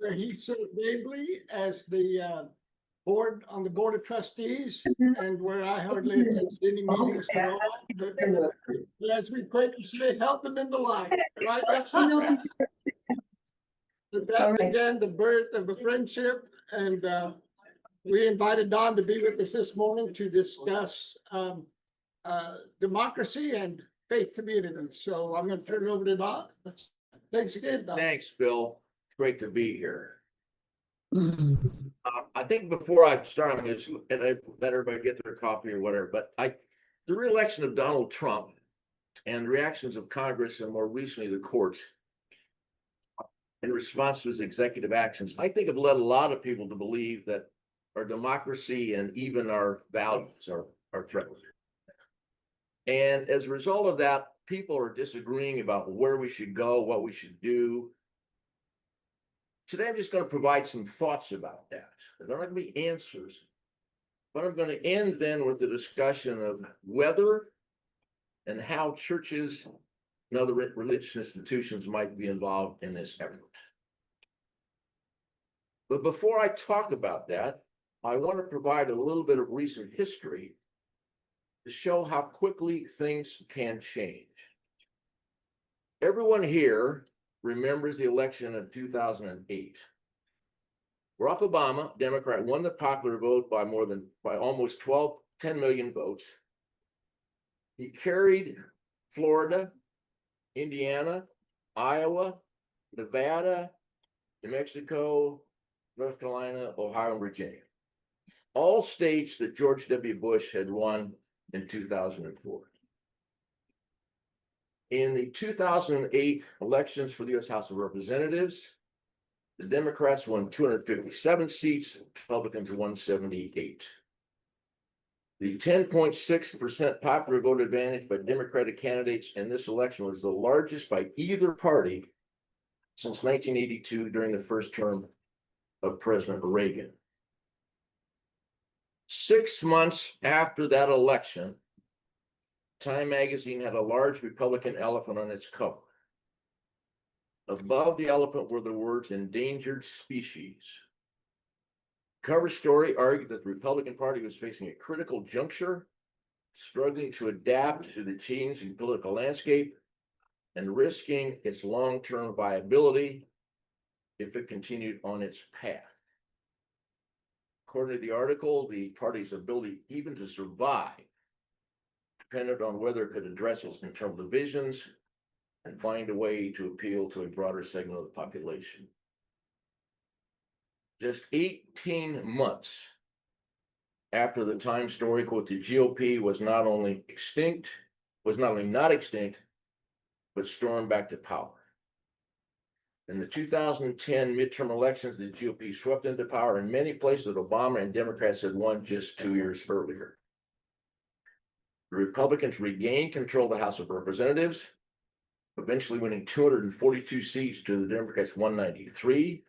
where he served ably as the on the board of trustees, and where I hardly attended any meetings at all. But as we quakers say, help him in the line, right? But that began the birth of a friendship, and we invited Don to be with us this morning to discuss democracy and faith communities. So I'm going to turn it over to Don. Thanks again, Don. Thanks, Phil. Great to be here. I think before I start, I'm just and I let everybody get their coffee or whatever. But the re-election of Donald Trump and reactions of Congress and more recently the courts in response to his executive actions, I think have led a lot of people to believe that our democracy and even our values are threatened. And as a result of that, people are disagreeing about where we should go, what we should do. Today, I'm just going to provide some thoughts about that. They're not going to be answers, but I'm going to end then with the discussion of whether and how churches and other religious institutions might be involved in this effort. But before I talk about that, I want to provide a little bit of recent history to show how quickly things can change. Everyone here remembers the election of 2008. Barack Obama, Democrat, won the popular vote by almost 10 million votes. He carried Florida, Indiana, Iowa, Nevada, New Mexico, North Carolina, Ohio, and Virginia. All states that George W. Bush had won in 2004. In the 2008 elections for the U.S. House of Representatives, the Democrats won 257 seats, Republicans won 78. The 10.6% popular vote advantage by Democratic candidates in this election was the largest by either party since 1982 during the first term of President Reagan. 6 months after that election, Time magazine had a large Republican elephant on its cover. Above the elephant were the words "endangered species." Cover story argued that the Republican Party was facing a critical juncture, struggling to adapt to the changing political landscape and risking its long-term viability if it continued on its path. According to the article, the party's ability even to survive depended on whether it could address its internal divisions and find a way to appeal to a broader segment of the population. Just 18 months after the Time story, quote, the GOP was not only not extinct, but stormed back to power. In the 2010 midterm elections, the GOP swept into power in many places that Obama and Democrats had won just 2 years earlier. The Republicans regained control of the House of Representatives, eventually winning 242 seats to the Democrats' 193.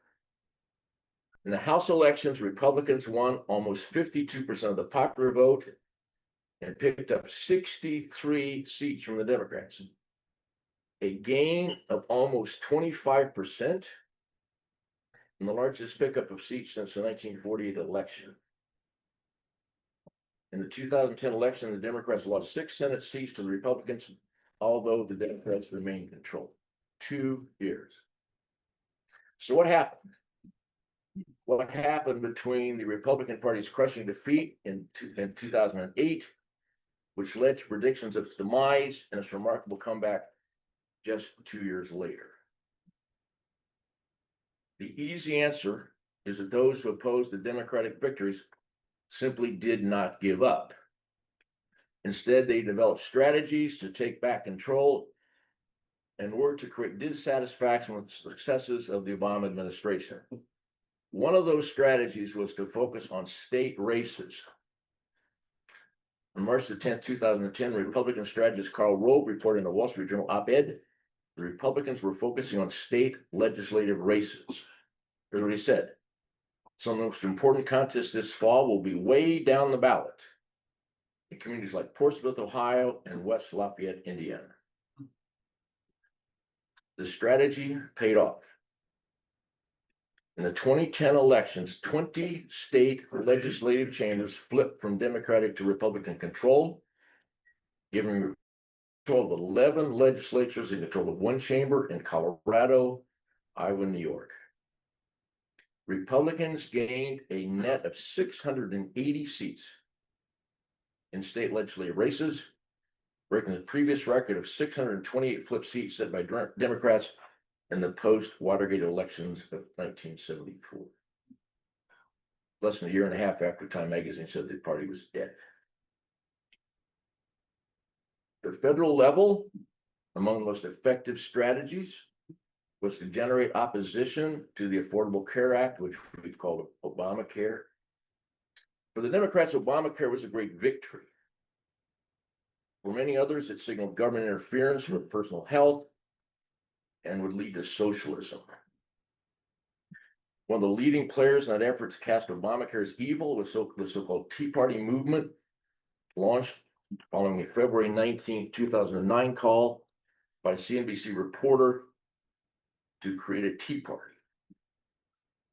In the House elections, Republicans won almost 52% of the popular vote and picked up 63 seats from the Democrats, a gain of almost 25% and the largest pickup of seats since the 1948 election. In the 2010 election, the Democrats lost 6 Senate seats to the Republicans, although the Democrats remained in control. 2 years. So what happened? What happened between the Republican Party's crushing defeat in 2008, which led to predictions of its demise and its remarkable comeback just 2 years later? The easy answer is that those who opposed the Democratic victories simply did not give up. Instead, they developed strategies to take back control and worked to create dissatisfaction with the successes of the Obama administration. One of those strategies was to focus on state races. On March the 10th, 2010, Republican strategist Karl Rove reported in the Wall Street Journal op-ed, the Republicans were focusing on state legislative races. Here's what he said. Some of the most important contests this fall will be way down the ballot in communities like Portsmouth, Ohio, and West Lafayette, Indiana. The strategy paid off. In the 2010 elections, 20 state legislative chambers flipped from Democratic to Republican control, giving control of 11 legislatures in control of one chamber in Colorado, Iowa, New York. Republicans gained a net of 680 seats in state legislative races, breaking the previous record of 628 flip seats set by Democrats in the post-Watergate elections of 1974. Less than a year and a half after Time magazine said the party was dead. The federal level, among the most effective strategies, was to generate opposition to the Affordable Care Act, which we called Obamacare. For the Democrats, Obamacare was a great victory. For many others, it signaled government interference with personal health and would lead to socialism. One of the leading players in that effort to cast Obamacare as evil was the so-called Tea Party movement, launched following a February 19, 2009 call by a CNBC reporter to create a Tea Party.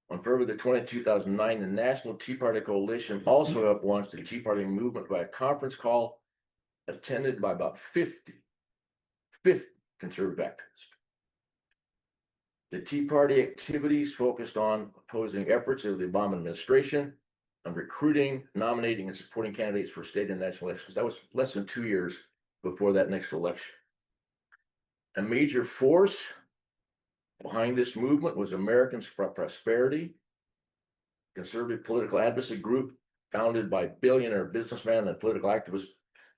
On February the 20th, 2009, the National Tea Party Coalition also helped launch the Tea Party movement by a conference call attended by about 50 conservative activists. The Tea Party activities focused on opposing efforts of the Obama administration on recruiting, nominating, and supporting candidates for state and national elections. That was less than 2 years before that next election. A major force behind this movement was Americans for Prosperity, conservative political advocacy group founded by billionaire businessman and political activist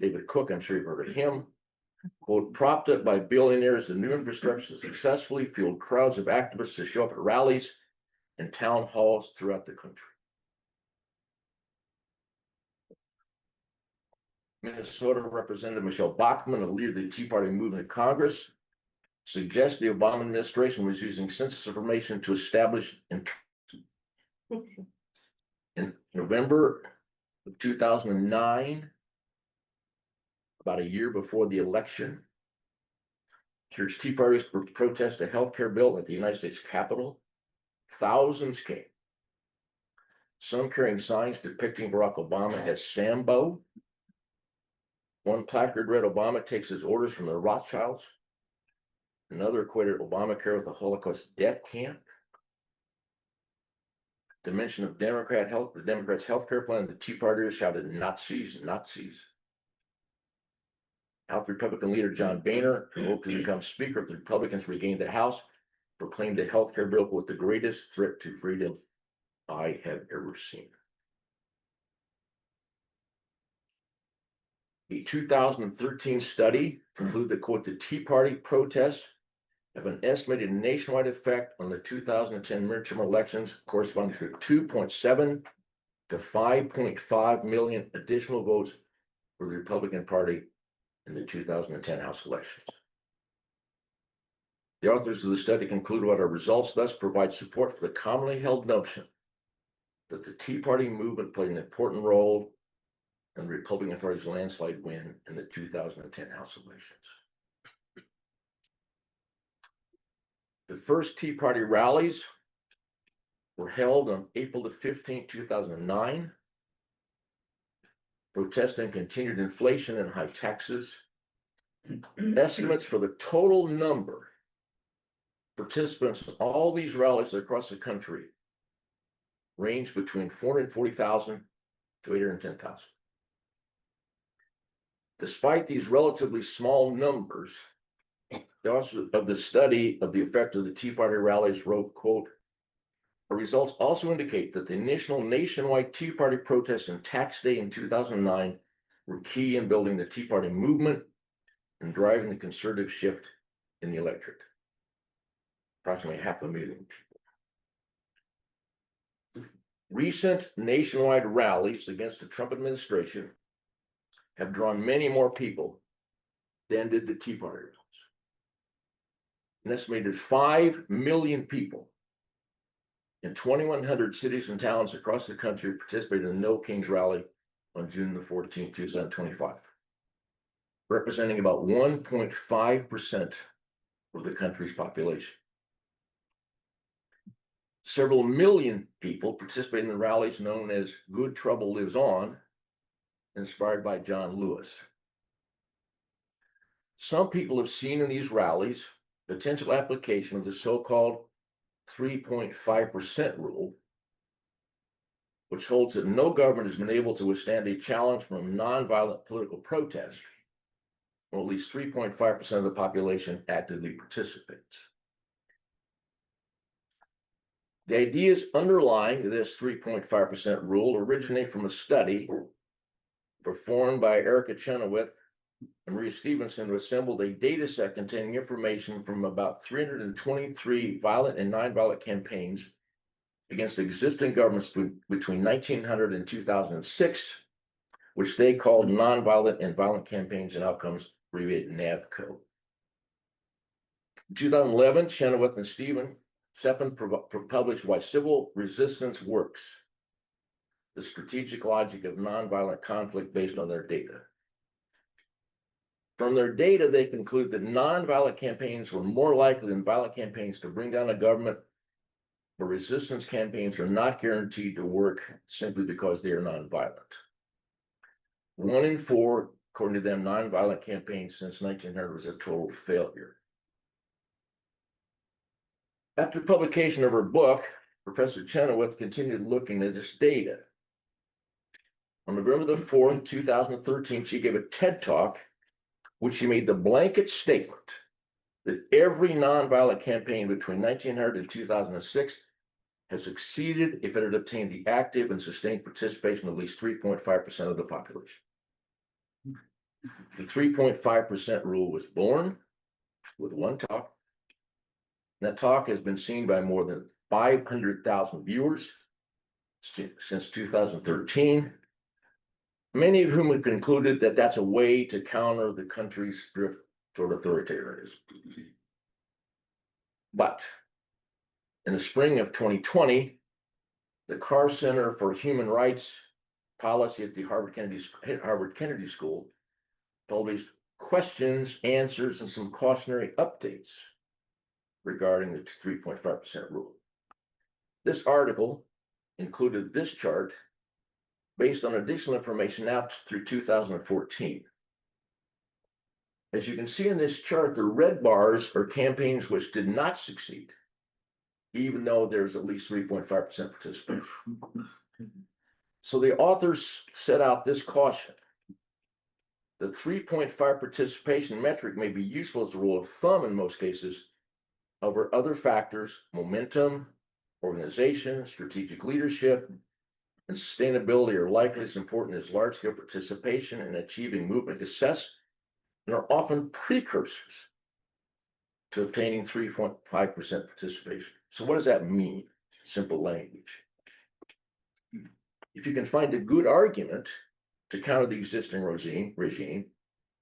David Cook. I'm sure you've heard of him. Quote, propped up by billionaires, the new infrastructure successfully fueled crowds of activists to show up at rallies and town halls throughout the country. Minnesota Representative Michelle Bachmann, a leader of the Tea Party movement in Congress, suggests the Obama administration was using census information to establish in November of 2009, about a year before the election, church Tea Parties protest a health care bill at the United States Capitol. Thousands came, some carrying signs depicting Barack Obama as Sambo. One placard read, Obama takes his orders from the Rothschilds. Another equated Obamacare with a Holocaust death camp. The mention of the Democrats' health care plan, the Tea Partiers shouted Nazis, Nazis. House Republican leader John Boehner, who hoped to become Speaker if the Republicans regained the House, proclaimed the health care bill was the greatest threat to freedom I have ever seen. A 2013 study concluded that, quote, the Tea Party protests have an estimated nationwide effect on the 2010 midterm elections corresponding to 2.7 to 5.5 million additional votes for the Republican Party in the 2010 House elections. The authors of the study concluded that our results thus provide support for the commonly held notion that the Tea Party movement played an important role in the Republican Party's landslide win in the 2010 House elections. The first Tea Party rallies were held on April the 15th, 2009, protesting continued inflation and high taxes. Estimates for the total number of participants in all these rallies across the country range between 440,000 to 810,000. Despite these relatively small numbers, the author of the study of the effect of the Tea Party rallies wrote, quote, the results also indicate that the initial nationwide Tea Party protests and tax day in 2009 were key in building the Tea Party movement and driving the conservative shift in the electorate. Approximately 500,000 people. Recent nationwide rallies against the Trump administration have drawn many more people than did the Tea Party rallies. An estimated 5 million people in 2,100 cities and towns across the country participated in the No Kings rally on June the 14th, 2025, representing about 1.5% of the country's population. Several million people participated in the rallies known as Good Trouble Lives On, inspired by John Lewis. Some people have seen in these rallies potential application of the so-called 3.5% rule, which holds that no government has been able to withstand a challenge from nonviolent political protest, or at least 3.5% of the population actively participates. The ideas underlying this 3.5% rule originate from a study performed by Erica Chenoweth and Maria Stevenson, who assembled a data set containing information from about 323 violent and nonviolent campaigns against existing governments between 1900 and 2006, which they called Nonviolent and Violent Campaigns and Outcomes, abbreviated NAVCO. In 2011, Chenoweth and Stephen published Why Civil Resistance Works, the strategic logic of nonviolent conflict based on their data. From their data, they conclude that nonviolent campaigns were more likely than violent campaigns to bring down a government, but resistance campaigns are not guaranteed to work simply because they are nonviolent. 1 in 4, according to them, nonviolent campaigns since 1900 was a total failure. After publication of her book, Professor Chenoweth continued looking at this data. On November the 4th, 2013, she gave a TED Talk, which she made the blanket statement that every nonviolent campaign between 1900 and 2006 has succeeded if it had obtained the active and sustained participation of at least 3.5% of the population. The 3.5% rule was born with one talk. That talk has been seen by more than 500,000 viewers since 2013, many of whom have concluded that that's a way to counter the country's drift toward authoritarianism. But in the spring of 2020, the Carr Center for Human Rights Policy at the Harvard Kennedy School published questions, answers, and some cautionary updates regarding the 3.5% rule. This article included this chart based on additional information out through 2014. As you can see in this chart, the red bars are campaigns which did not succeed, even though there's at least 3.5% participation. So the authors set out this caution. The 3.5 participation metric may be useful as a rule of thumb in most cases. Over other factors, momentum, organization, strategic leadership, and sustainability are likely as important as large-scale participation in achieving movement success and are often precursors to obtaining 3.5% participation. So what does that mean? Simple language. If you can find a good argument to counter the existing regime,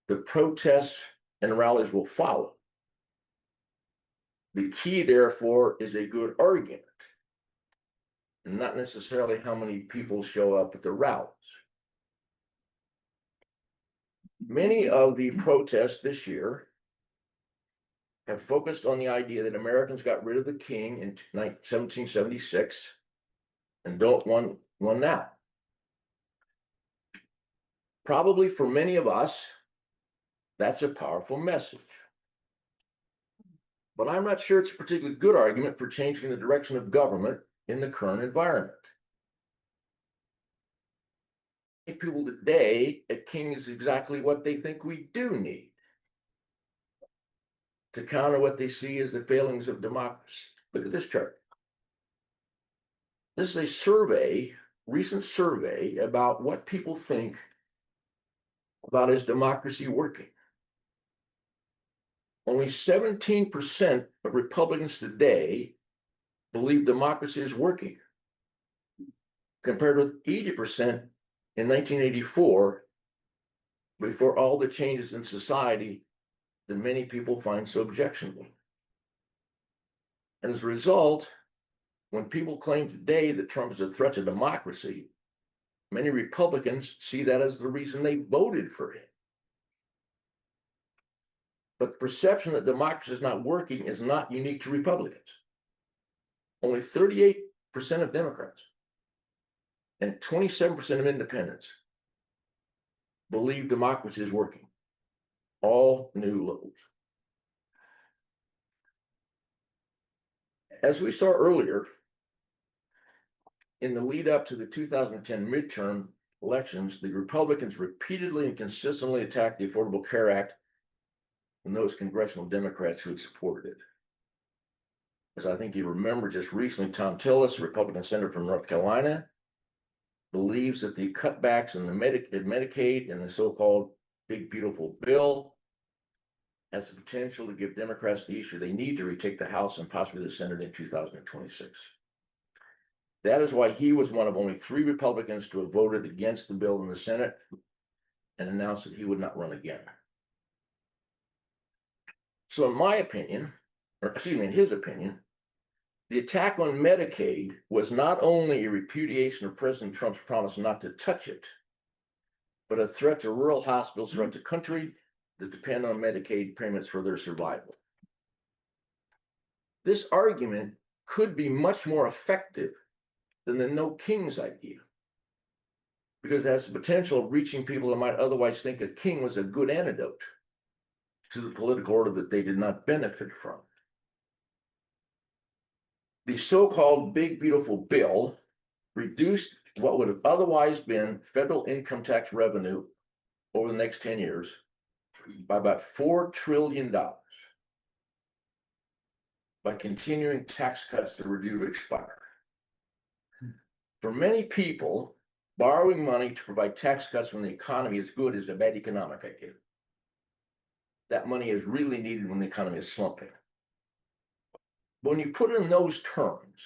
the protests and rallies will follow. The key, therefore, is a good argument, and not necessarily how many people show up at the rallies. Many of the protests this year have focused on the idea that Americans got rid of the king in 1776 and don't want one now. Probably for many of us, that's a powerful message. But I'm not sure it's a particularly good argument for changing the direction of government in the current environment. People today, a king is exactly what they think we do need to counter what they see as the failings of democracy. Look at this chart. This is a survey, recent survey about what people think about is democracy working. Only 17% of Republicans today believe democracy is working, compared with 80% in 1984, before all the changes in society that many people find so objectionable. And as a result, when people claim today that Trump is a threat to democracy, many Republicans see that as the reason they voted for him. But the perception that democracy is not working is not unique to Republicans. only 38% of Democrats and 27% of independents believe democracy is working. All new lows. As we saw earlier, in the lead up to the 2010 midterm elections, the Republicans repeatedly and consistently attacked the Affordable Care Act and those congressional Democrats who had supported it. As I think you remember, just recently, Tom Tillis, a Republican senator from North Carolina, believes that the cutbacks in the Medicaid and the so-called Big Beautiful Bill has the potential to give Democrats the issue they need to retake the House and possibly the Senate in 2026. That is why he was one of only 3 Republicans to have voted against the bill in the Senate and announced that he would not run again. So in my opinion, or excuse me, in his opinion, the attack on Medicaid was not only a repudiation of President Trump's promise not to touch it, but a threat to rural hospitals throughout the country that depend on Medicaid payments for their survival. This argument could be much more effective than the no kings idea, because it has the potential of reaching people that might otherwise think a king was a good antidote to the political order that they did not benefit from. The so-called Big Beautiful Bill reduced what would have otherwise been federal income tax revenue over the next 10 years by about $4 trillion by continuing tax cuts that were due to expire. For many people, borrowing money to provide tax cuts when the economy is good is a bad economic idea. That money is really needed when the economy is slumping. But when you put it in those terms,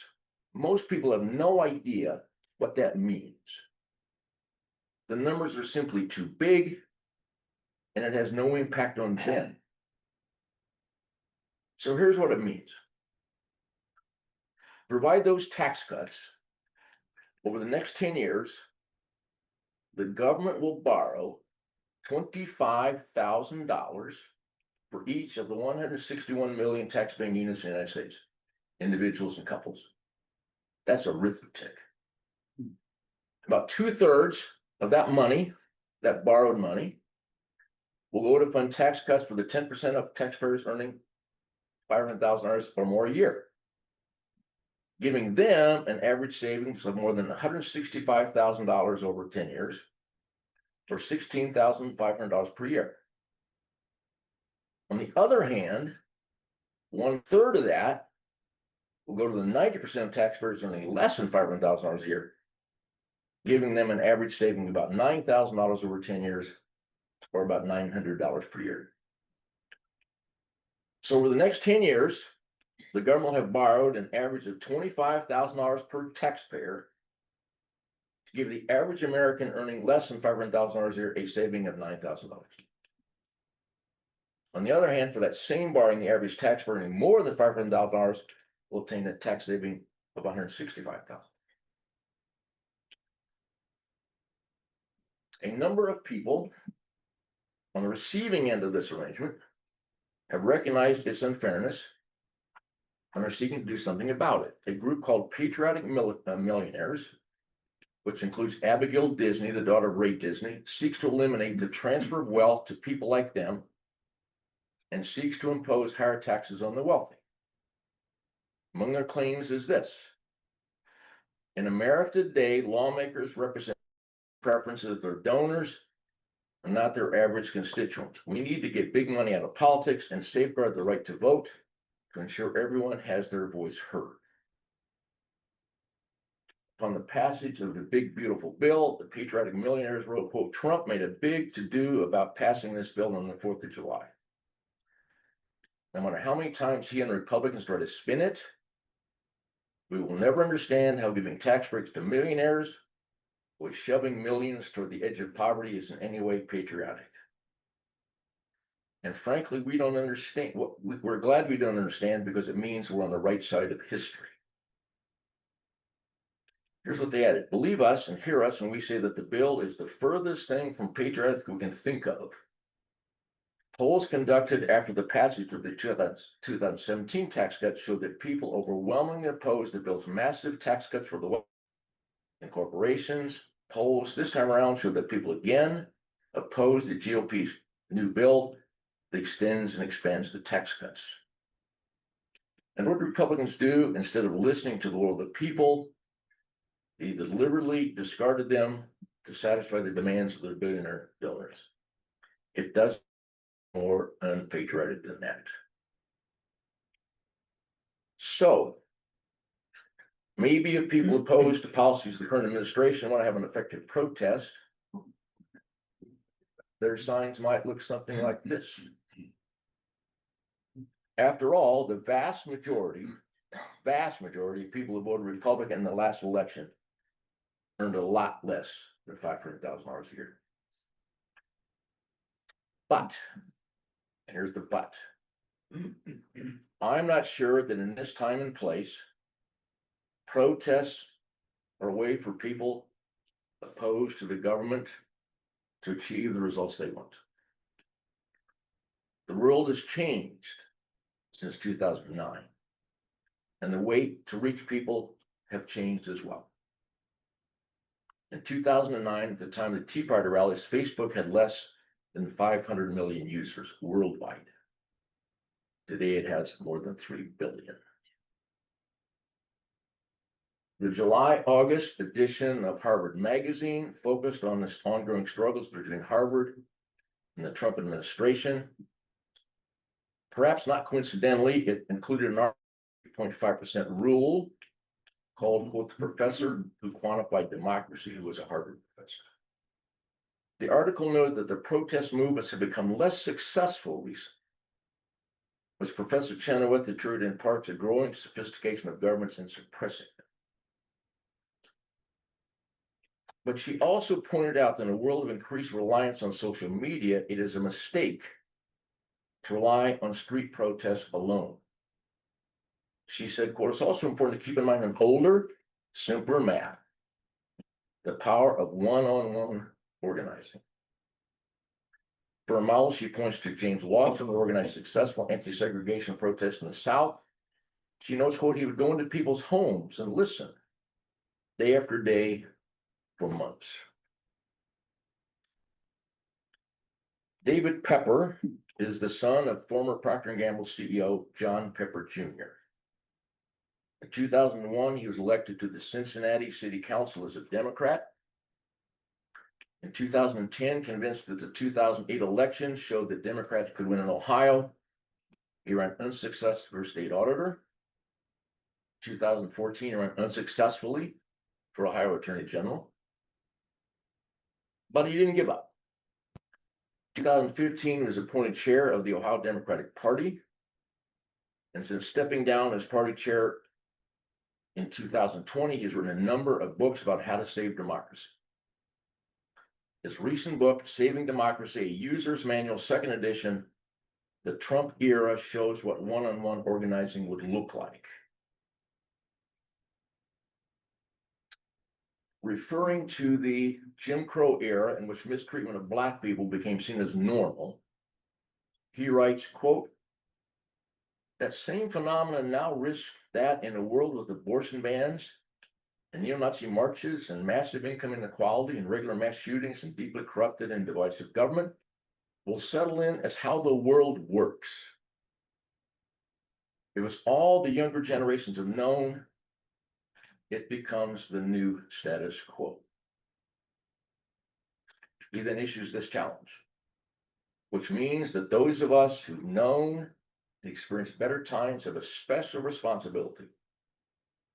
most people have no idea what that means. The numbers are simply too big, and it has no impact on them. So here's what it means. Provide those tax cuts. Over the next 10 years, the government will borrow $25,000 for each of the 161 million tax-paying units in the United States, individuals and couples. That's arithmetic. About 2/3 of that money, that borrowed money, will go to fund tax cuts for the 10% of taxpayers earning $500,000 or more a year, giving them an average savings of more than $165,000 over 10 years, or $16,500 per year. On the other hand, 1/3 of that will go to the 90% of taxpayers earning less than $500,000 a year, giving them an average saving of about $9,000 over 10 years, or about $900 per year. So over the next 10 years, the government will have borrowed an average of $25,000 per taxpayer to give the average American earning less than $500,000 a year a saving of $9,000. On the other hand, for that same borrowing, the average taxpayer earning more than $500,000 will obtain a tax saving of $165,000. A number of people on the receiving end of this arrangement have recognized its unfairness and are seeking to do something about it. A group called Patriotic Millionaires, which includes Abigail Disney, the daughter of Ray Disney, seeks to eliminate the transfer of wealth to people like them and seeks to impose higher taxes on the wealthy. Among their claims is this: in America today, lawmakers represent preferences of their donors and not their average constituents. We need to get big money out of politics and safeguard the right to vote to ensure everyone has their voice heard. Upon the passage of the Big Beautiful Bill, the Patriotic Millionaires wrote, quote, Trump made a big to-do about passing this bill on the 4th of July. No matter how many times he and the Republicans try to spin it, we will never understand how giving tax breaks to millionaires or shoving millions toward the edge of poverty is in any way patriotic. And frankly, we don't understand. We're glad we don't understand, because it means we're on the right side of history. Here's what they added: believe us and hear us when we say that the bill is the furthest thing from patriotic we can think of. Polls conducted after the passage of the 2017 tax cuts showed that people overwhelmingly opposed the bill's massive tax cuts for the wealthy and corporations. Polls this time around showed that people again oppose the GOP's new bill that extends and expands the tax cuts. And what Republicans do, instead of listening to the will of the people, they deliberately discarded them to satisfy the demands of their billionaire donors. It does more unpatriotic than that. So maybe if people opposed to policies of the current administration want to have an effective protest, their signs might look something like this. After all, the vast majority of people who voted Republican in the last election earned a lot less than $500,000 a year. But, and here's the but, I'm not sure that in this time and place, protests are a way for people opposed to the government to achieve the results they want. The world has changed since 2009, and the way to reach people have changed as well. In 2009, at the time of the Tea Party rallies, Facebook had less than 500 million users worldwide. Today it has more than 3 billion. The July-August edition of Harvard Magazine focused on the ongoing struggles between Harvard and the Trump administration. Perhaps not coincidentally, it included an 3.5% rule called, quote, the professor who quantified democracy, who was a Harvard professor. The article noted that the protest movements have become less successful recently, which Professor Chenoweth attributed in part to growing sophistication of governments in suppressing them. But she also pointed out that in a world of increased reliance on social media, it is a mistake to rely on street protests alone. She said, quote, it's also important to keep in mind an older, simpler math, the power of one-on-one organizing. For a model, she points to James Lawson, who organized successful anti-segregation protests in the South. She notes, quote, he would go into people's homes and listen day after day for months. David Pepper is the son of former Procter & Gamble CEO John Pepper Jr. In 2001, he was elected to the Cincinnati City Council as a Democrat. In 2010, convinced that the 2008 election showed that Democrats could win in Ohio, he ran unsuccessfully for state auditor. 2014, he ran unsuccessfully for Ohio Attorney General. But he didn't give up. 2015, he was appointed chair of the Ohio Democratic Party. And since stepping down as party chair in 2020, he's written a number of books about how to save democracy. His recent book, Saving Democracy, a User's Manual, second edition, The Trump Era, shows what one-on-one organizing would look like. Referring to the Jim Crow era in which mistreatment of Black people became seen as normal, he writes, quote, that same phenomenon now risks that in a world with abortion bans and neo-Nazi marches and massive income inequality and regular mass shootings and deeply corrupted and divisive government will settle in as how the world works. It was all the younger generations have known. It becomes the new status quo. He then issues this challenge, which means that those of us who've known and experienced better times have a special responsibility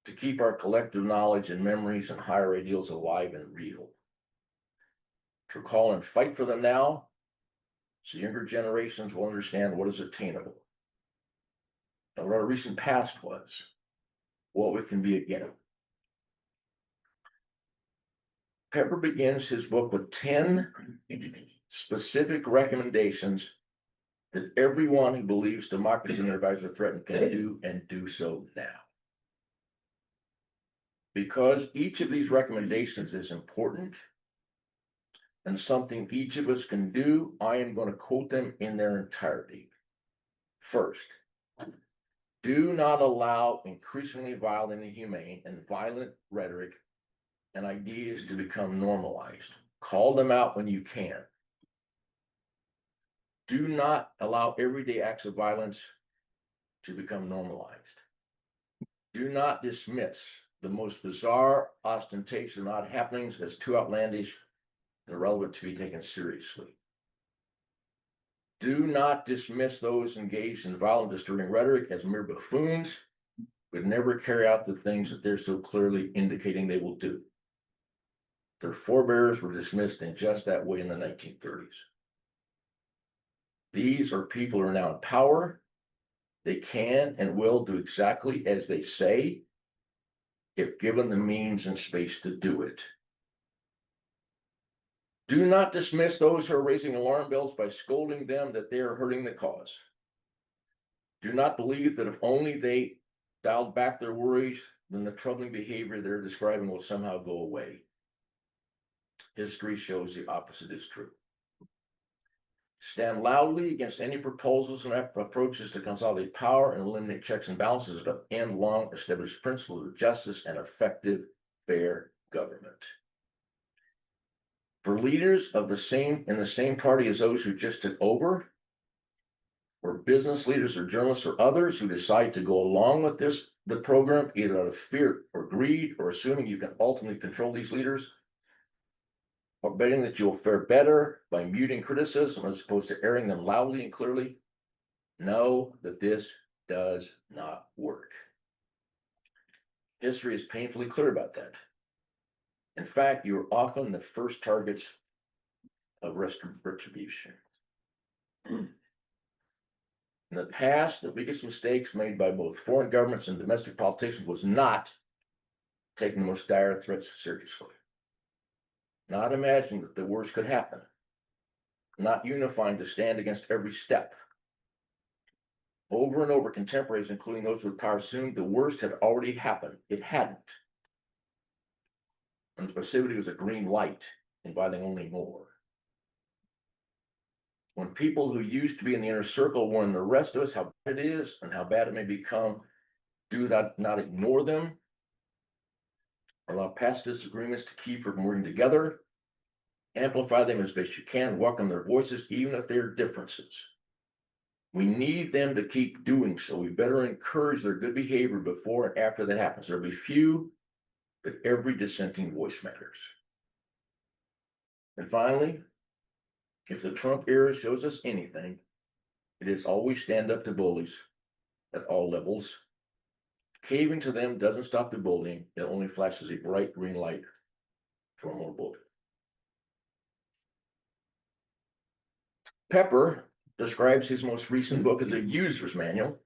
to keep our collective knowledge and memories and higher ideals alive and real. To recall and fight for them now, so younger generations will understand what is attainable, and what our recent past was, what we can be again. Pepper begins his book with 10 specific recommendations that everyone who believes democracy and their values are threatened can do, and do so now. Because each of these recommendations is important, and something each of us can do, I am going to quote them in their entirety. First, do not allow increasingly violent, inhumane, and violent rhetoric and ideas to become normalized. Call them out when you can. Do not allow everyday acts of violence to become normalized. Do not dismiss the most bizarre, ostentatious, and odd happenings as too outlandish and irrelevant to be taken seriously. Do not dismiss those engaged in violent, disturbing rhetoric as mere buffoons who would never carry out the things that they're so clearly indicating they will do. Their forebears were dismissed in just that way in the 1930s. These are people who are now in power. They can and will do exactly as they say, if given the means and space to do it. Do not dismiss those who are raising alarm bells by scolding them that they are hurting the cause. Do not believe that if only they dialed back their worries, then the troubling behavior they're describing will somehow go away. History shows the opposite is true. Stand loudly against any proposals and approaches to consolidate power and eliminate checks and balances that end long established principles of justice and effective, fair government. For leaders of the same party as those who just took over, or business leaders or journalists or others who decide to go along with the program, either out of fear or greed, or assuming you can ultimately control these leaders, or betting that you'll fare better by muting criticism as opposed to airing them loudly and clearly, know that this does not work. History is painfully clear about that. In fact, you are often the first targets of retribution. In the past, the biggest mistakes made by both foreign governments and domestic politicians was not taking the most dire threats seriously. Not imagining that the worst could happen, not unifying to stand against every step. Over and over, contemporaries, including those with power, assumed the worst had already happened. It hadn't. And passivity was a green light, inviting only more. When people who used to be in the inner circle warn the rest of us how bad it is and how bad it may become, do not ignore them, allow past disagreements to keep from working together, amplify them as best you can, welcome their voices, even if they're differences. We need them to keep doing so. We better encourage their good behavior before and after that happens. There'll be few, but every dissenting voice matters. And finally, if the Trump era shows us anything, it is always stand up to bullies at all levels. Caving to them doesn't stop the bullying. It only flashes a bright green light for more bullying. Pepper describes his most recent book as a user's manual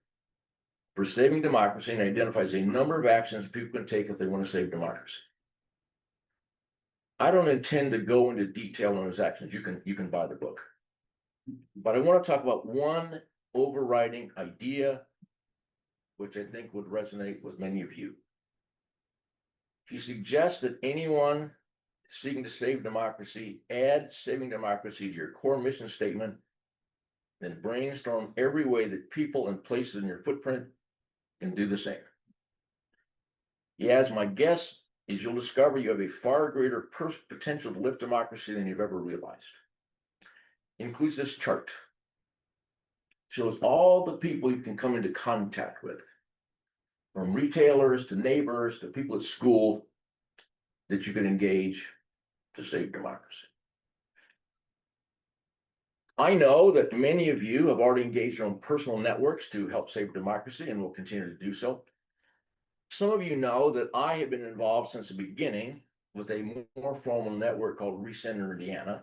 for saving democracy and identifies a number of actions people can take if they want to save democracy. I don't intend to go into detail on his actions. You can buy the book. But I want to talk about one overriding idea, which I think would resonate with many of you. He suggests that anyone seeking to save democracy, add saving democracy to your core mission statement, then brainstorm every way that people and places in your footprint can do the same. He adds, my guess is you'll discover you have a far greater potential to lift democracy than you've ever realized. Includes this chart. Shows all the people you can come into contact with, from retailers to neighbors to people at school, that you can engage to save democracy. I know that many of you have already engaged your own personal networks to help save democracy and will continue to do so. Some of you know that I have been involved since the beginning with a more formal network called Recenter Indiana.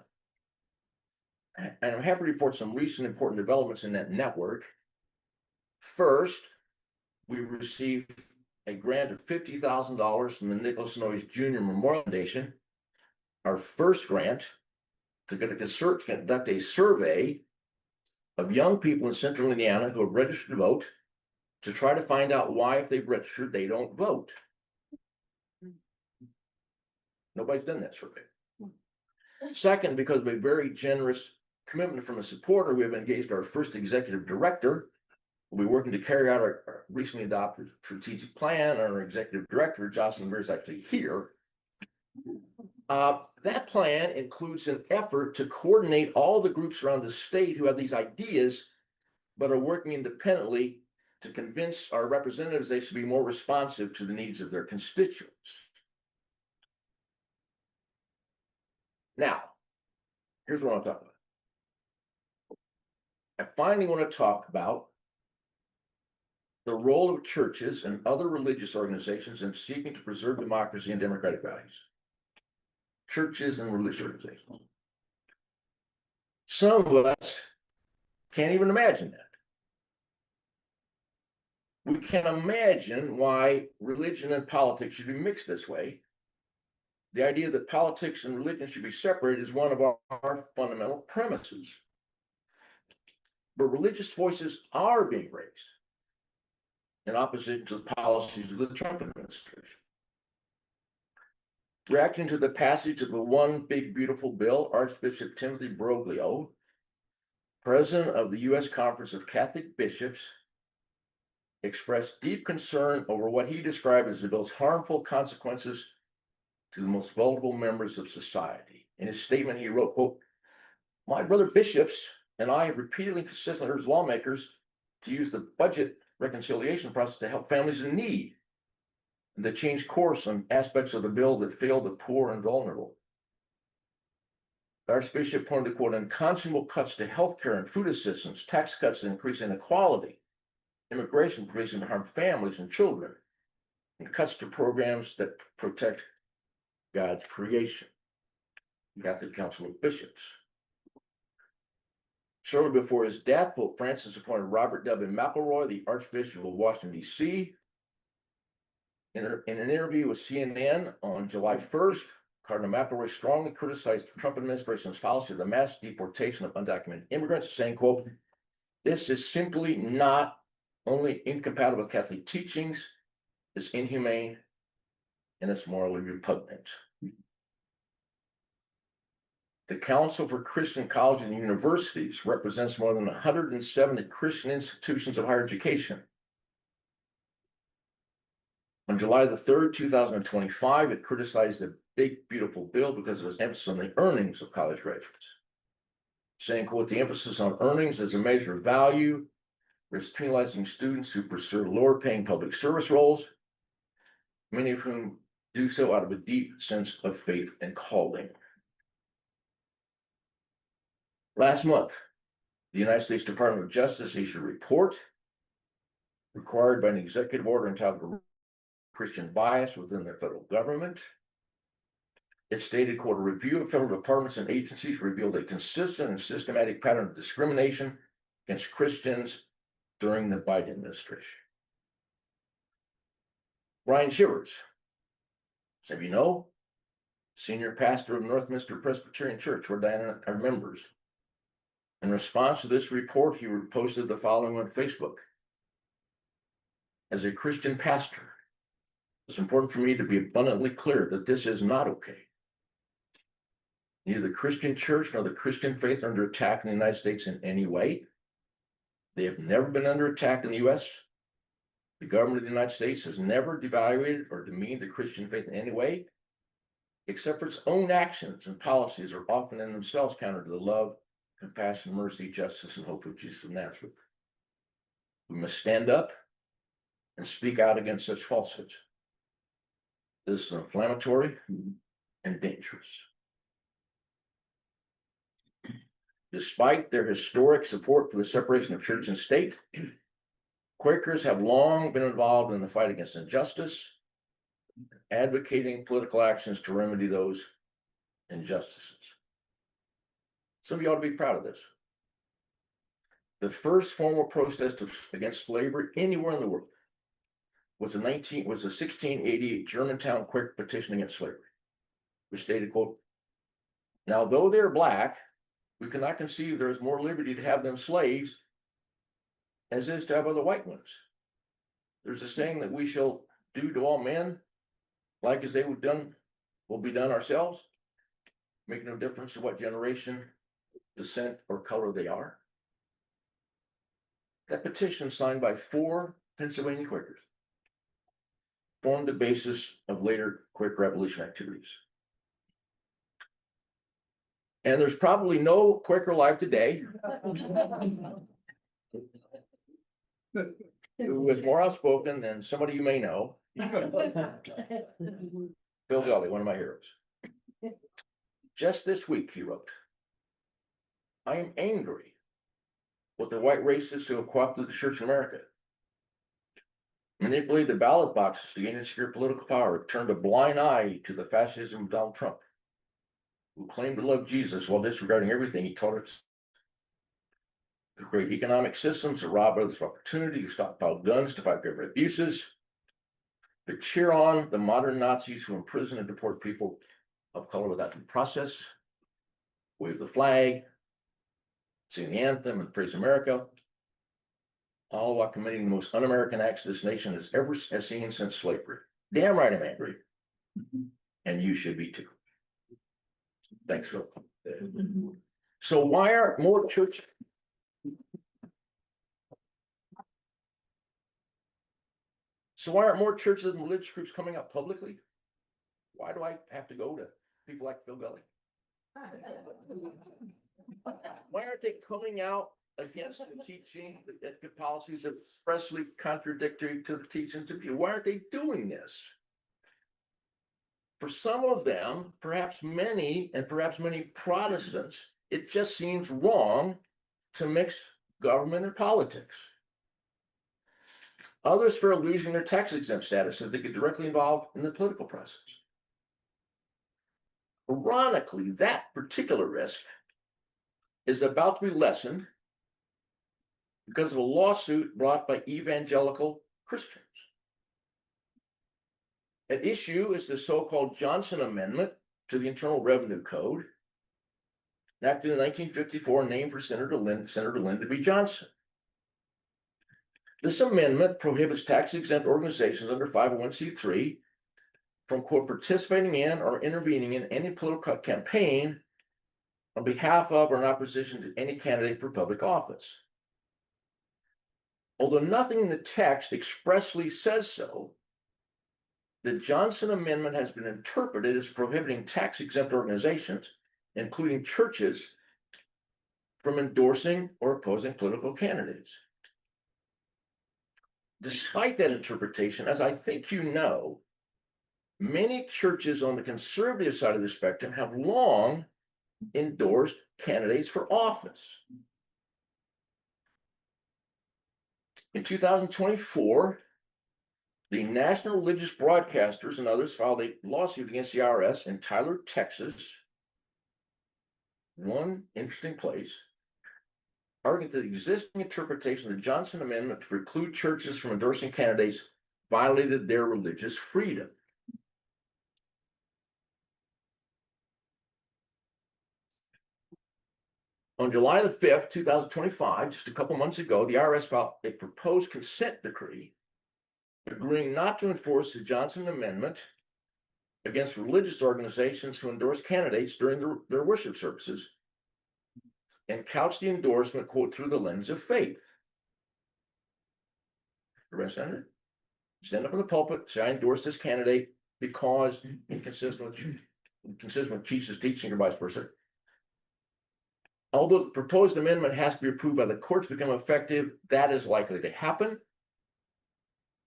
And I'm happy to report some recent important developments in that network. First, we received a grant of $50,000 from the Nicholas Noyes Jr. Memorial Foundation, our first grant, to conduct a survey of young people in central Indiana who have registered to vote, to try to find out why, if they've registered, they don't vote. Nobody's done that survey. Second, because of a very generous commitment from a supporter, we have engaged our first executive director. We'll be working to carry out our recently adopted strategic plan. Our executive director, Jocelyn Beer, is actually here. That plan includes an effort to coordinate all the groups around the state who have these ideas, but are working independently to convince our representatives they should be more responsive to the needs of their constituents. Now, here's what I'm talking about. I finally want to talk about the role of churches and other religious organizations in seeking to preserve democracy and democratic values. Churches and religious organizations. Some of us can't even imagine that. We can't imagine why religion and politics should be mixed this way. The idea that politics and religion should be separated is one of our fundamental premises. But religious voices are being raised in opposition to the policies of the Trump administration. Reacting to the passage of the One Big Beautiful Bill, Archbishop Timothy Broglio, president of the U.S. Conference of Catholic Bishops, expressed deep concern over what he described as the bill's harmful consequences to the most vulnerable members of society. In his statement, he wrote, quote, "My brother bishops and I have repeatedly consistently urged lawmakers to use the budget reconciliation process to help families in need and to change course on aspects of the bill that fail the poor and vulnerable. The Archbishop pointed to, quote, unconscionable cuts to healthcare and food assistance, tax cuts that increase inequality, immigration provision to harm families and children, and cuts to programs that protect God's creation." The Catholic Council of Bishops. Shortly before his death, Pope Francis appointed Robert W. McElroy, the Archbishop of Washington, D.C. In an interview with CNN on July 1st, Cardinal McElroy strongly criticized the Trump administration's policy of the mass deportation of undocumented immigrants, saying, quote, "This is simply not only incompatible with Catholic teachings, it's inhumane, and it's morally repugnant." The Council for Christian Colleges and Universities represents more than 170 Christian institutions of higher education. On July the 3rd, 2025, it criticized the Big Beautiful Bill because of its emphasis on the earnings of college graduates, saying, quote, "The emphasis on earnings as a measure of value risks penalizing students who pursue lower paying public service roles, many of whom do so out of a deep sense of faith and calling." Last month, the United States Department of Justice issued a report required by an executive order entitled Christian Bias Within the Federal Government. It stated, quote, "A review of federal departments and agencies revealed a consistent and systematic pattern of discrimination against Christians during the Biden administration." Brian Shivers, some of you know, senior pastor of Northminster Presbyterian Church, where Diana and I are members. In response to this report, he posted the following on Facebook. "As a Christian pastor, it's important for me to be abundantly clear that this is not okay. Neither the Christian church nor the Christian faith are under attack in the United States in any way. They have never been under attack in the U.S. The government of the United States has never devaluated or demeaned the Christian faith in any way, except for its own actions and policies are often in themselves counter to the love, compassion, mercy, justice, and hope of Jesus of Nazareth. We must stand up and speak out against such falsehoods. This is inflammatory and dangerous." Despite their historic support for the separation of church and state, Quakers have long been involved in the fight against injustice, advocating political actions to remedy those injustices. Some of you ought to be proud of this. The first formal protest against slavery anywhere in the world was the 1688 Germantown Quaker petition against slavery, which stated, quote, "Now, though they are black, we cannot conceive there is more liberty to have them slaves as is to have other white ones. There's a saying that we shall do to all men like as they will be done ourselves. make no difference to what generation, descent, or color they are. That petition, signed by 4 Pennsylvania Quakers, formed the basis of later Quaker revolution activities. And there's probably no Quaker alive today who is more outspoken than somebody you may know. Bill Gulley, one of my heroes. Just this week, he wrote, "I am angry with the white racists who have co-opted the church in America, manipulated the ballot boxes to gain and secure political power, turned a blind eye to the fascism of Donald Trump, who claimed to love Jesus while disregarding everything he taught us, to create economic systems to rob others of opportunity, to stockpile guns to fight government abuses, to cheer on the modern Nazis who imprison and deport people of color without due process, wave the flag, sing the anthem, and praise America, all while committing the most un-American acts this nation has ever seen since slavery. Damn right I'm angry. And you should be too." Thanks, Phil. So why aren't more churches? So why aren't more churches and religious groups coming out publicly? Why do I have to go to people like Bill Gulley? Why aren't they coming out against the teaching, the policies that expressly contradictory to the teachings of you? Why aren't they doing this? For some of them, perhaps many, and perhaps many Protestants, it just seems wrong to mix government and politics. Others fear losing their tax exempt status if they get directly involved in the political process. Ironically, that particular risk is about to be lessened because of a lawsuit brought by evangelical Christians. At issue is the so-called Johnson Amendment to the Internal Revenue Code, enacted in 1954, named for Senator Lyndon B. Johnson. This amendment prohibits tax-exempt organizations under 501c3 from, quote, participating in or intervening in any political campaign on behalf of or in opposition to any candidate for public office. Although nothing in the text expressly says so, the Johnson Amendment has been interpreted as prohibiting tax-exempt organizations, including churches, from endorsing or opposing political candidates. Despite that interpretation, as I think you know, many churches on the conservative side of the spectrum have long endorsed candidates for office. In 2024, the National Religious Broadcasters and others filed a lawsuit against the IRS in Tyler, Texas, one interesting place, arguing that the existing interpretation of the Johnson Amendment to preclude churches from endorsing candidates violated their religious freedom. On July the 5th, 2025, just a couple months ago, the IRS filed a proposed consent decree agreeing not to enforce the Johnson Amendment against religious organizations who endorse candidates during their worship services and couch the endorsement, quote, through the lens of faith. Stand up in the pulpit, say, I endorse this candidate because inconsistent with Jesus' teaching or vice versa. Although the proposed amendment has to be approved by the courts to become effective, that is likely to happen.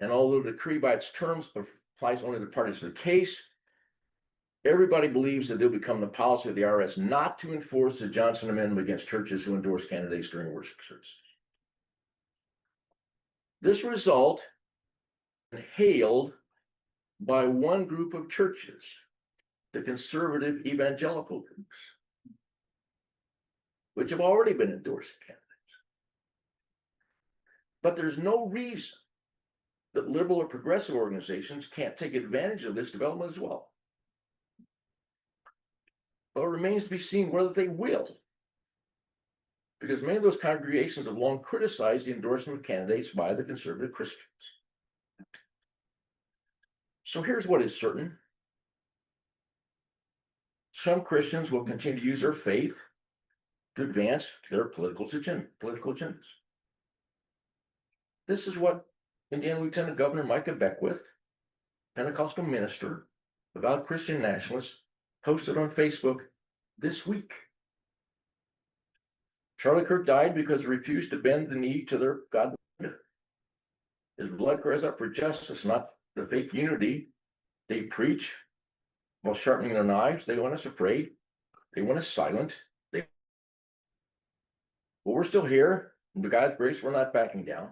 And although the decree by its terms applies only to the parties to the case, everybody believes that it'll become the policy of the IRS not to enforce the Johnson Amendment against churches who endorse candidates during worship services. This result is hailed by one group of churches, the conservative evangelical groups, which have already been endorsing candidates. But there's no reason that liberal or progressive organizations can't take advantage of this development as well. But it remains to be seen whether they will, because many of those congregations have long criticized the endorsement of candidates by the conservative Christians. So here's what is certain. some Christians will continue to use their faith to advance their political agendas. This is what Indiana Lieutenant Governor Micah Beckwith, Pentecostal minister, devout Christian nationalist, posted on Facebook this week. Charlie Kirk died because he refused to bend the knee to their God. His blood cries out for justice, not the fake unity they preach while sharpening their knives. They want us afraid. They want us silent. Well, we're still here. And by God's grace, we're not backing down.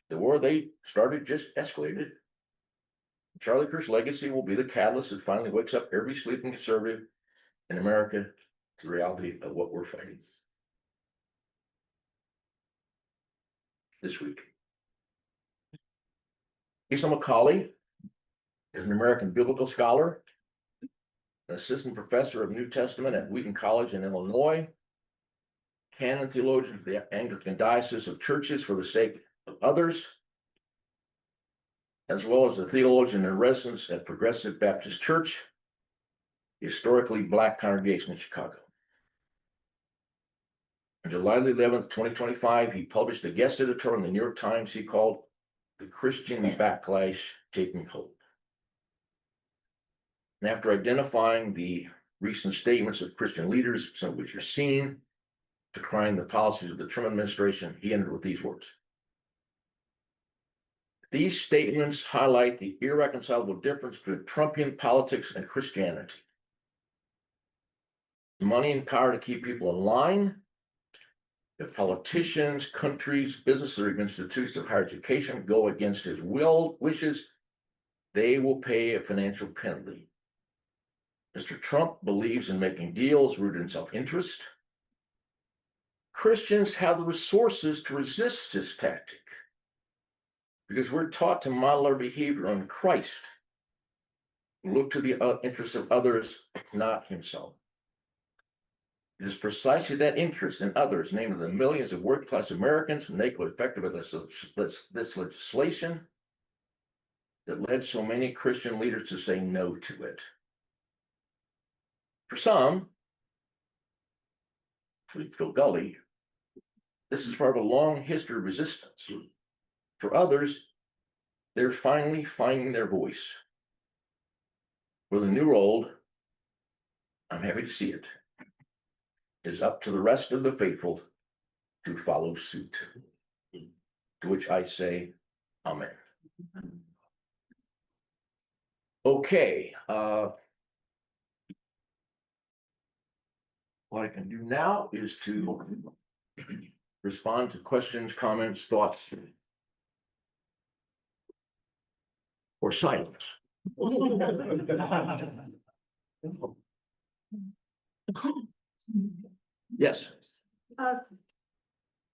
The war they started just escalated. Charlie Kirk's legacy will be the catalyst that finally wakes up every sleeping conservative in America to the reality of what we're fighting this week. Asa McCauley is an American biblical scholar, an assistant professor of New Testament at Wheaton College in Illinois, canon theologian for the Anglican Diocese of Churches for the Sake of Others, as well as a theologian in residence at Progressive Baptist Church, historically Black congregation in Chicago. On July 11th, 2025, he published a guest editorial in the New York Times he called "The Christian Backlash Taking Hold." And after identifying the recent statements of Christian leaders, some of which are seen, decrying the policies of the Trump administration, he ended with these words. These statements highlight the irreconcilable difference between Trumpian politics and Christianity. Money and power to keep people in line. If politicians, countries, businesses, or institutions of higher education go against his wishes, they will pay a financial penalty. Mr. Trump believes in making deals rooted in self-interest. Christians have the resources to resist this tactic because we're taught to model our behavior on Christ. Look to the interests of others, not himself. It is precisely that interest in others, namely the millions of working-class Americans negatively affected by this legislation, that led so many Christian leaders to say no to it. For some, Phil Gulley, this is part of a long history of resistance. For others, they're finally finding their voice. Whether new or old, I'm happy to see it. It is up to the rest of the faithful to follow suit. To which I say, Amen. Okay. What I can do now is to respond to questions, comments, thoughts, or silence. Yes.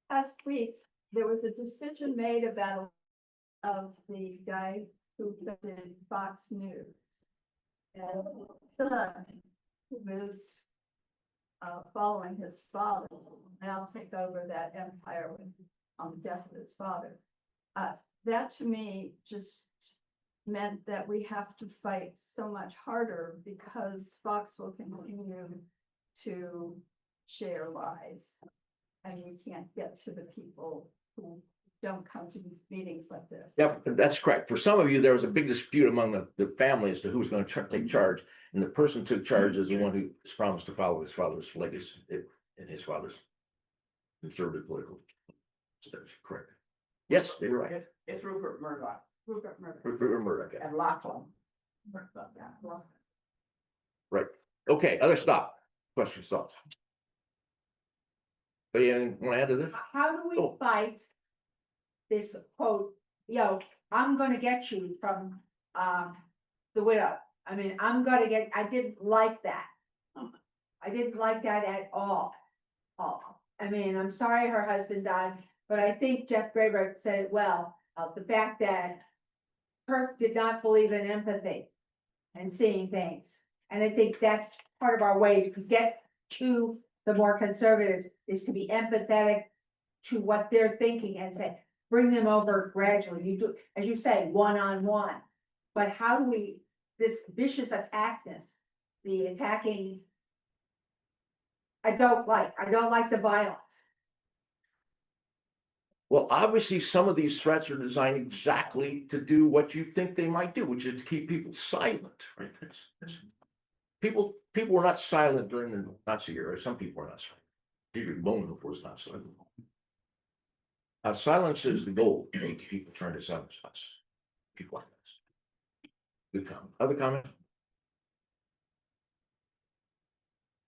Last week, there was a decision made about of the guy who did Fox News. And his son, who was following his father, will now take over that empire on the death of his father. That to me just meant that we have to fight so much harder because Fox will continue to share lies. And we can't get to the people who don't come to meetings like this. Yeah, that's correct. For some of you, there was a big dispute among the family as to who's going to take charge. And the person who took charge is the one who has promised to follow his father's legacy and his father's conservative political. So that's correct. Yes, you're right. It's Rupert Murdoch Rupert Murdoch. Rupert Murdoch. Yeah. and Lachlan. Right. Okay, other stop. Questions, thoughts? But yeah, want to add to this? How do we fight this quote, I'm gonna get you from the widow? I mean, I didn't like that. I didn't like that at all. I mean, I'm sorry her husband died, but I think Jeff Graber said it well, the fact that Kirk did not believe in empathy and seeing things. And I think that's part of our way to get to the more conservatives is to be empathetic to what they're thinking and say, bring them over gradually. You do, as you say, one-on-one. But how do we, this vicious attackness the attacking. I don't like the violence. Well, obviously, some of these threats are designed exactly to do what you think they might do, which is to keep people silent, right? People were not silent during the Nazi era. Some people were not silent. Dietrich Bonhoeffer was not silent. Silence is the goal to make people turn to silence us. People like this. Good comment. Other comment?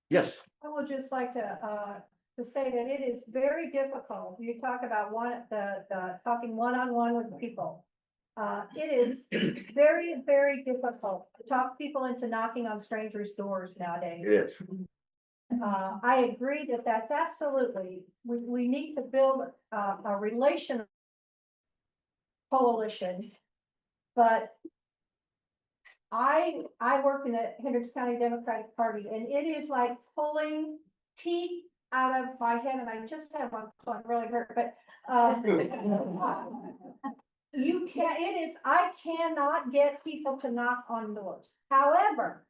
Yes. I would just like to say that it is very difficult. You talk about the talking one-on-one with people. It is very, very difficult to talk people into knocking on strangers' doors nowadays. It is. I agree that that's absolutely, we need to build a relation coalitions. But I work in the Hendricks County Democratic Party, and it is like pulling teeth out of my head, and I just had one really hurt, but you can't, I cannot get people to knock on doors. However,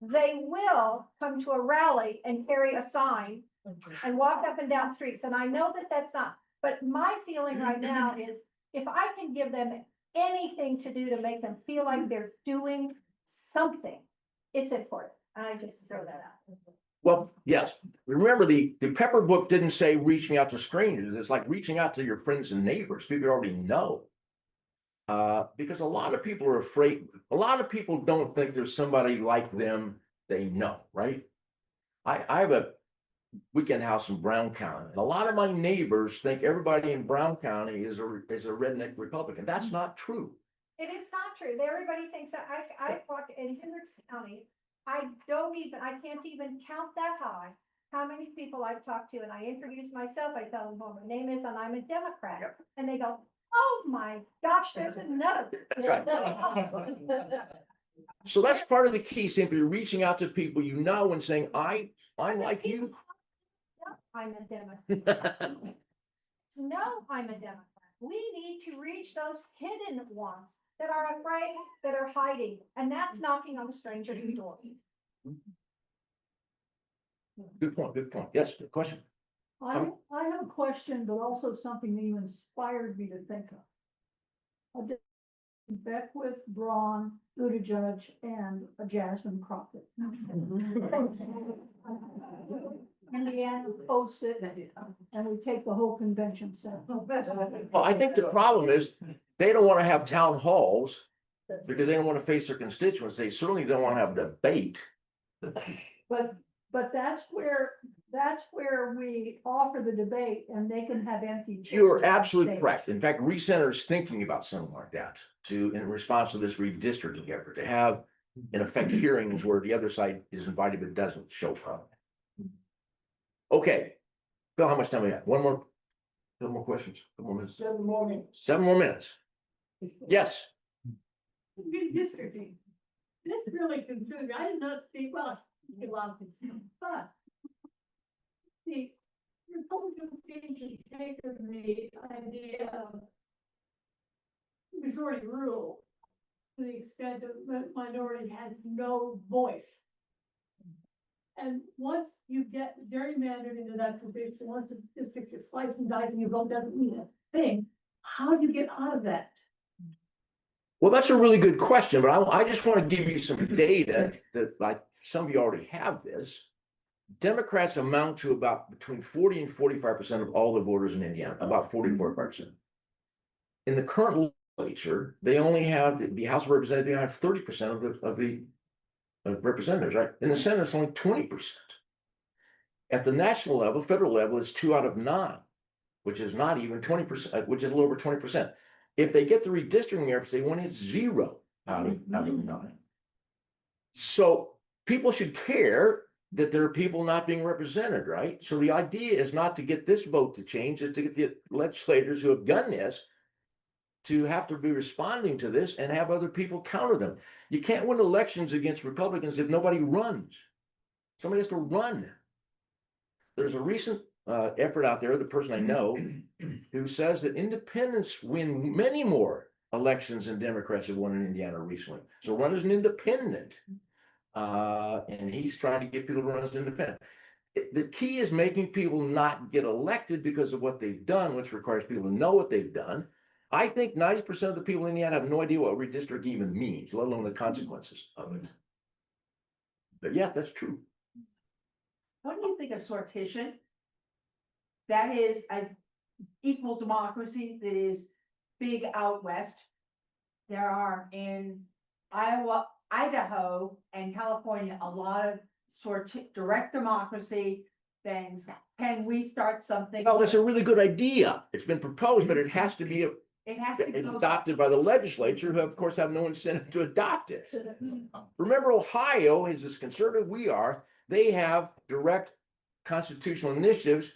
they will come to a rally and carry a sign and walk up and down streets, and I know that that's not, but my feeling right now is if I can give them anything to do to make them feel like they're doing something, it's important. I just throw that out. Well, yes. Remember, the Pepper book didn't say reaching out to strangers. It's like reaching out to your friends and neighbors, people you already know. Because a lot of people are afraid. A lot of people don't think there's somebody like them they know, right? I have a weekend house in Brown County, and a lot of my neighbors think everybody in Brown County is a redneck Republican. That's not true. It is not true. Everybody thinks that I walk in Hendricks County. I can't even count that high. How many people I've talked to, and I introduce myself, I tell them what my name is, and I'm a Democrat. And they go, oh my gosh, there's another. So that's part of the key, simply reaching out to people you know and saying, I'm like you. I'm a Democrat. No, I'm a Democrat. We need to reach those hidden ones that are afraid, that are hiding, and that's knocking on a stranger's door. Good point, good point. Yes, good question. I have a question, but also something that you inspired me to think of. Beckwith, Braun, Buttigieg, and Jasmine Crockett. Indiana posts it, and we take the whole convention center. Well, I think the problem is they don't want to have town halls because they don't want to face their constituents. They certainly don't want to have a debate. But that's where we offer the debate, and they can have empty chairs. You're on absolutely stage. correct. In fact, Recenter is thinking about something like that in response to this redistricting effort, to have in effect hearings where the other side is invited but doesn't show up. Okay, Phil, how much time we have? Couple more questions, couple more minutes. 7 more minutes. 7 more minutes. Yes. Redistricting. This really confused me. I did not see, well, a lot of things, but the Republicans seem to take the idea of majority rule to the extent that minority has no voice. And once you get gerrymandered into that position, once the district is sliced and diced and your vote doesn't mean a thing, how do you get out of that? Well, that's a really good question, but I just want to give you some data that like some of you already have this. Democrats amount to about between 40 and 45% of all the voters in Indiana, about 40 to 45%. In the current legislature, they only have the House of Representatives, they have 30% of the representatives, right? In the Senate, it's only 20%. At the national level, federal level, it's 2 out of 9, which is not even 20%, which is a little over 20%. If they get the redistricting efforts, they want it 0 out of 9. So people should care that there are people not being represented, right? So the idea is not to get this vote to change, it's to get the legislators who have done this to have to be responding to this and have other people counter them. You can't win elections against Republicans if nobody runs. Somebody has to run. There's a recent effort out there, the person I know, who says that independents win many more elections than Democrats have won in Indiana recently. So run as an independent. And he's trying to get people to run as independent. The key is making people not get elected because of what they've done, which requires people to know what they've done. I think 90% of the people in Indiana have no idea what redistricting even means, let alone the consequences of it. But yeah, that's true. What do you think of sortition? That is a equal democracy that is big out west. There are in Iowa, Idaho, and California, a lot of direct democracy things. Can we start something? Well, that's a really good idea. It's been proposed, but it has to be It has to go. adopted by the legislature, who of course have no incentive to adopt it. Remember, Ohio is as conservative we are. They have direct constitutional initiatives,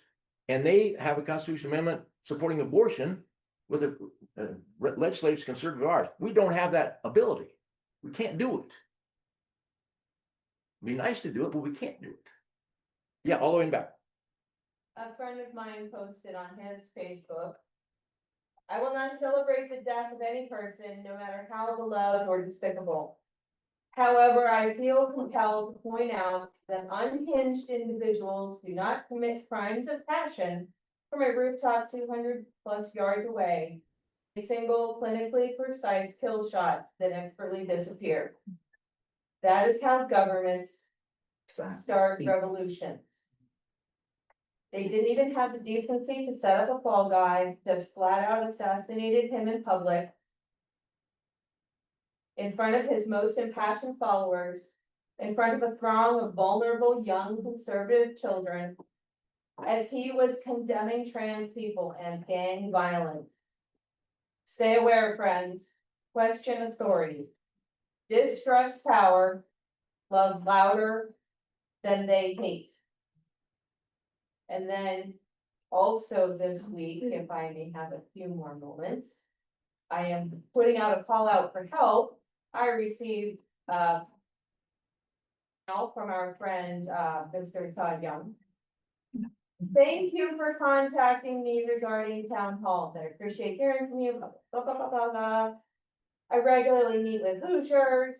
and they have a constitutional amendment supporting abortion with a legislative conservative ours. We don't have that ability. We can't do it. It'd be nice to do it, but we can't do it. Yeah, all the way back. A friend of mine posted on his Facebook, I will not celebrate the death of any person, no matter how beloved or despicable. However, I feel compelled to point out that unhinged individuals do not commit crimes of passion from a rooftop 200+ yards away, a single clinically precise kill shot that expertly disappeared. That is how governments start revolutions. They didn't even have the decency to set up a fall guy, just flat out assassinated him in public, in front of his most impassioned followers, in front of a throng of vulnerable young conservative children, as he was condemning trans people and gang violence. Stay aware, friends. Question authority. Distrust power. Love louder than they hate. And then also this week, if I may have a few more moments, I am putting out a call out for help. I received help from our friend, Mr. Todd Young. Thank you for contacting me regarding town halls. I appreciate hearing from you. Blah, blah, blah, blah, blah. I regularly meet with Hoosiers.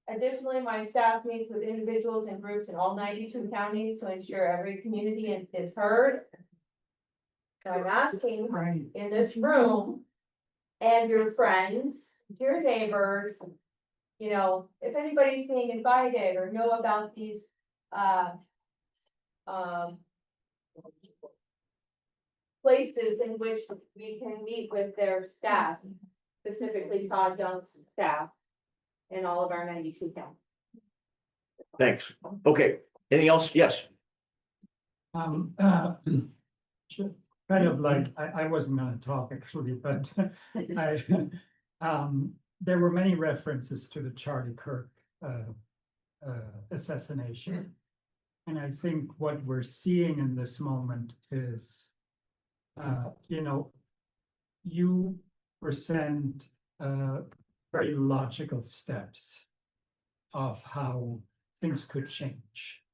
Additionally, my staff meets with individuals and groups in all 92 counties to ensure every community is heard. So I'm asking in this room and your friends, your neighbors, you know, if anybody's being invited or know about these places in which we can meet with their staff, specifically Todd Young's staff in all of our 92 counties. Thanks. Okay, anything else? Yes. Kind of like, I wasn't gonna talk actually, but there were many references to the Charlie Kirk assassination. And I think what we're seeing in this moment is, you know, you present very logical steps of how things could change.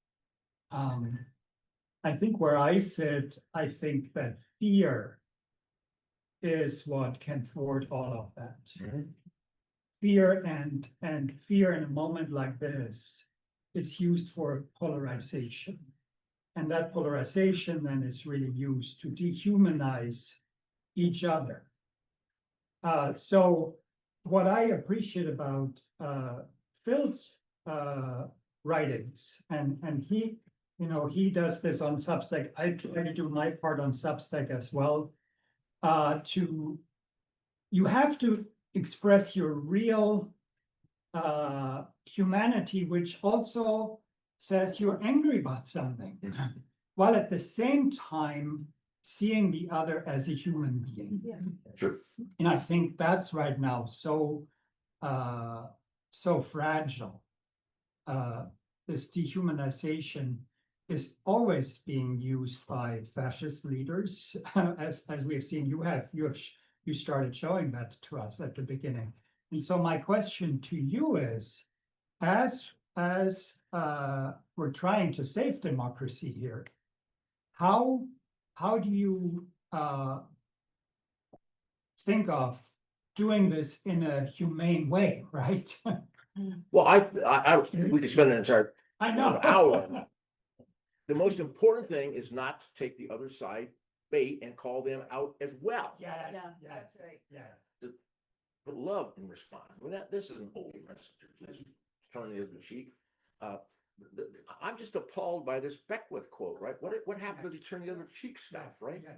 I think where I sit, I think that fear is what can thwart all of that. Fear and fear in a moment like this, it's used for polarization. And that polarization then is really used to dehumanize each other. So what I appreciate about Phil's writings, and he, you know, he does this on Substack. I try to do my part on Substack as well. You have to express your real humanity, which also says you're angry about something, while at the same time seeing the other as a human being. Sure. And I think that's right now so fragile. This dehumanization is always being used by fascist leaders, as we have seen. You started showing that to us at the beginning. And so my question to you is, as we're trying to save democracy here, how do you think of doing this in a humane way, right? Well, we could spend an entire I know. hour on that. The most important thing is not to take the other side bait and call them out as well. Yes, Yeah, yes, that's right. yes. But love and respond. Well, this is an old message. This is turn the other cheek. I'm just appalled by this Beckwith quote, right? What happened to the turn the other cheek stuff, right? Yes.